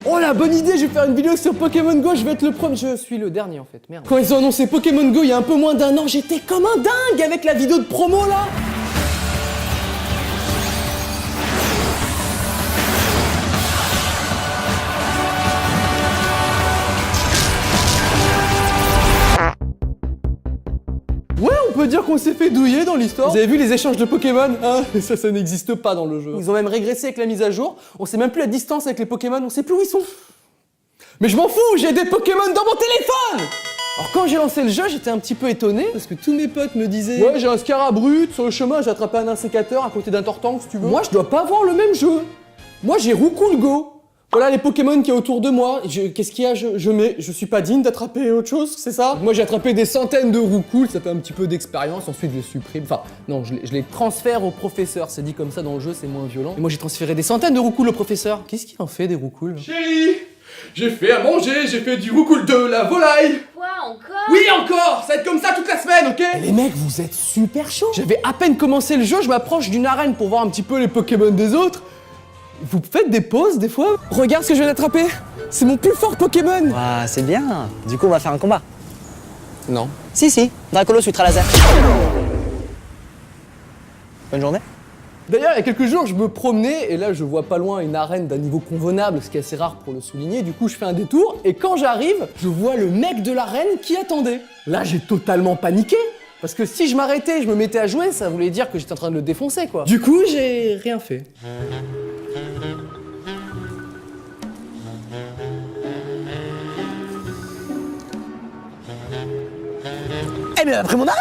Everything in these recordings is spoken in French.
Oh la bonne idée, je vais faire une vidéo sur Pokémon Go, je vais être le premier. Je suis le dernier en fait, merde. Quand ils ont annoncé Pokémon Go il y a un peu moins d'un an, j'étais comme un dingue avec la vidéo de promo là. Ouais, on peut dire qu'on s'est fait douiller dans l'histoire. Vous avez vu les échanges de Pokémon? Ah, ça n'existe pas dans le jeu. Ils ont même régressé avec la mise à jour. On sait même plus la distance avec les Pokémon, on sait plus où ils sont. Mais je m'en fous, j'ai des Pokémon dans mon téléphone! Alors quand j'ai lancé le jeu, j'étais un petit peu étonné parce que tous mes potes me disaient ouais, j'ai un Scarabrutte, sur le chemin j'ai attrapé un insécateur à côté d'un Tortank si tu veux. Moi, je dois pas avoir le même jeu. Moi, j'ai Roucoule Go. Voilà les Pokémon qui est autour de moi. Qu'est-ce qu'il y a? Je suis pas digne d'attraper autre chose, c'est ça? Moi j'ai attrapé des centaines de Roucoule, ça fait un petit peu d'expérience, ensuite je les supprime. Enfin, non, je les transfère au professeur, c'est dit comme ça dans le jeu, c'est moins violent. Et moi j'ai transféré des centaines de Roucoule au professeur. Qu'est-ce qu'il en fait des Roucoule? Chérie, j'ai fait à manger, j'ai fait du Roucoule de la volaille. Quoi encore? Oui encore, ça va être comme ça toute la semaine, ok? Et les mecs, vous êtes super chauds. J'avais à peine commencé le jeu, je m'approche d'une arène pour voir un petit peu les Pokémon des autres. Vous faites des pauses des fois? Regarde ce que je viens d'attraper. C'est mon plus fort Pokémon. Ouah, c'est bien. Du coup, on va faire un combat. Non. Si, Dracolos Ultra Laser. Bonne journée. D'ailleurs, il y a quelques jours, je me promenais et là, je vois pas loin une arène d'un niveau convenable, ce qui est assez rare pour le souligner. Du coup, je fais un détour et quand j'arrive, je vois le mec de l'arène qui attendait. Là, j'ai totalement paniqué. Parce que si je m'arrêtais, je me mettais à jouer, ça voulait dire que j'étais en train de le défoncer, quoi. Du coup, j'ai rien fait. Eh bien, après mon arrêt.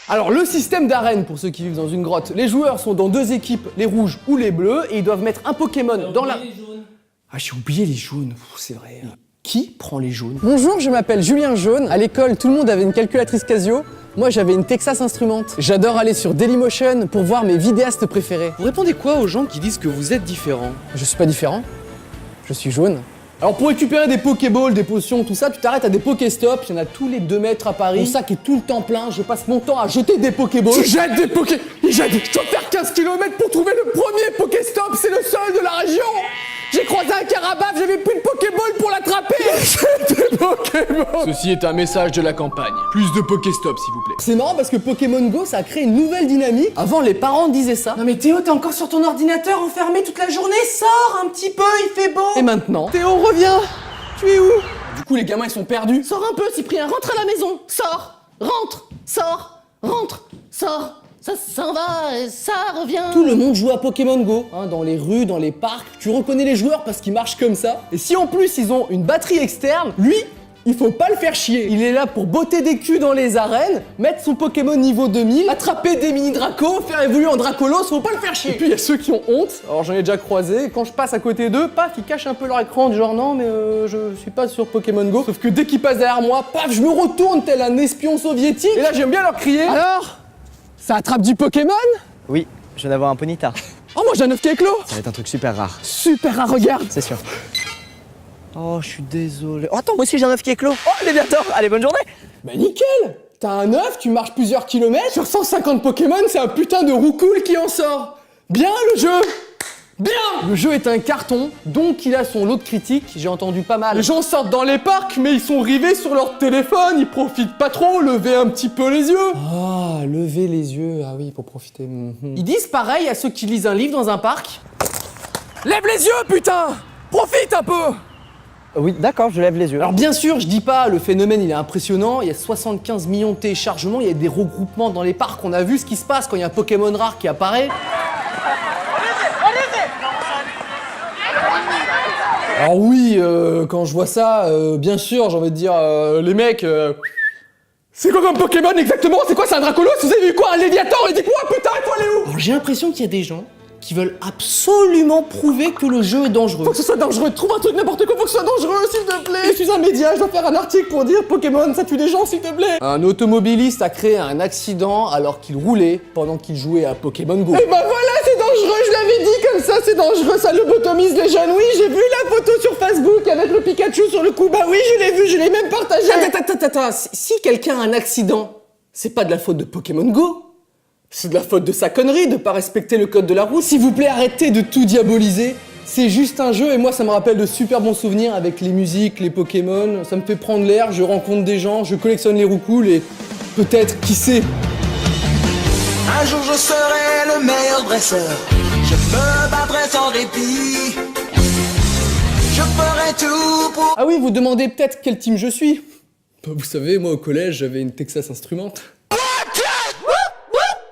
Alors le système d'arène, pour ceux qui vivent dans une grotte, les joueurs sont dans deux équipes, les rouges ou les bleus, et ils doivent mettre un Pokémon dans la... Ah, j'ai oublié les jaunes, c'est vrai. Qui prend les jaunes? Bonjour, je m'appelle Julien Jaune. À l'école, tout le monde avait une calculatrice Casio. Moi, j'avais une Texas Instruments. J'adore aller sur Dailymotion pour voir mes vidéastes préférés. Vous répondez quoi aux gens qui disent que vous êtes différent? Je suis pas différent. Je suis jaune. Alors pour récupérer des Pokéballs, des potions, tout ça, tu t'arrêtes à des Pokéstops, il y en a tous les 2 mètres à Paris. Mon sac est tout le temps plein, je passe mon temps à jeter des Pokéballs. Je jette des Poké... Je dois faire 15 km pour trouver le premier Pokéstop, c'est le seul de la région. J'ai croisé un Carabaf, j'avais plus de Pokéball pour l'attraper. J'ai des Pokéballs. Ceci est un message de la campagne. Plus de Pokéstop s'il vous plaît. C'est marrant parce que Pokémon Go, ça a créé une nouvelle dynamique. Avant, les parents disaient ça. Non mais Théo, t'es encore sur ton ordinateur enfermé toute la journée, sors un petit peu, il fait beau. Et maintenant, Théo, reviens. Tu es où? Du coup, les gamins, ils sont perdus. Sors un peu, Cyprien, rentre à la maison. Sors, rentre, sors, rentre, sors. Ça s'en va et ça revient. Tout le monde joue à Pokémon Go, hein, dans les rues, dans les parcs. Tu reconnais les joueurs parce qu'ils marchent comme ça. Et si en plus ils ont une batterie externe, lui, il faut pas le faire chier. Il est là pour botter des culs dans les arènes, mettre son Pokémon niveau 2000, attraper des mini Dracos, faire évoluer en Dracolos, faut pas le faire chier. Et puis il y a ceux qui ont honte. Alors j'en ai déjà croisé, et quand je passe à côté d'eux, paf, ils cachent un peu leur écran du genre non mais je suis pas sur Pokémon Go. Sauf que dès qu'ils passent derrière moi, paf, je me retourne tel un espion soviétique. Et là j'aime bien leur crier. Alors, ça attrape du Pokémon? Oui, je viens d'avoir un Ponyta. Oh, moi j'ai un œuf qui est clos. Ça va être un truc super rare. Super rare, regarde. C'est sûr. Oh, je suis désolé. Oh, attends, moi aussi j'ai un œuf qui est clos. Oh, Léviator. Allez, bonne journée. Bah nickel. T'as un œuf, tu marches plusieurs kilomètres. Sur 150 Pokémon, c'est un putain de Roucoule qui en sort. Bien le jeu. Bien. Le jeu est un carton, donc il a son lot de critiques, j'ai entendu pas mal. Les gens sortent dans les parcs, mais ils sont rivés sur leur téléphone, ils profitent pas trop, levez un petit peu les yeux. Ah, lever les yeux, ah oui, pour profiter. Ils disent pareil à ceux qui lisent un livre dans un parc. Lève les yeux, putain. Profite un peu. Oui, d'accord, je lève les yeux. Alors bien sûr, je dis pas, le phénomène il est impressionnant, il y a 75 millions de téléchargements, il y a des regroupements dans les parcs, on a vu ce qui se passe quand il y a un Pokémon rare qui apparaît. Alors oui, quand je vois ça, bien sûr, j'ai envie de dire, les mecs, c'est quoi comme Pokémon exactement? C'est quoi, c'est un Dracolos? Vous avez vu quoi? Un Léviator? Et dites-moi, putain, il faut aller où? Alors j'ai l'impression qu'il y a des gens qui veulent absolument prouver que le jeu est dangereux. Faut que ce soit dangereux, trouve un truc n'importe quoi, faut que ce soit dangereux, s'il te plaît. Je suis un média, je dois faire un article pour dire Pokémon, ça tue des gens, s'il te plaît. Un automobiliste a créé un accident alors qu'il roulait pendant qu'il jouait à Pokémon Go. Et bah voilà, c'est dangereux, je l'avais dit comme ça, c'est dangereux, ça lobotomise les jeunes. Oui, j'ai vu la photo sur Facebook avec le Pikachu sur le coup, bah oui, je l'ai vu, je l'ai même partagé. Attends, si quelqu'un a un accident, c'est pas de la faute de Pokémon Go. C'est de la faute de sa connerie de pas respecter le code de la route. S'il vous plaît, arrêtez de tout diaboliser. C'est juste un jeu et moi ça me rappelle de super bons souvenirs avec les musiques, les Pokémon. Ça me fait prendre l'air, je rencontre des gens, je collectionne les roucouls et peut-être, qui sait. Un jour je serai le meilleur dresseur. Je me battrai sans répit. Je ferai tout pour... Ah oui, vous demandez peut-être quel team je suis. Bah, vous savez, moi au collège j'avais une Texas Instruments.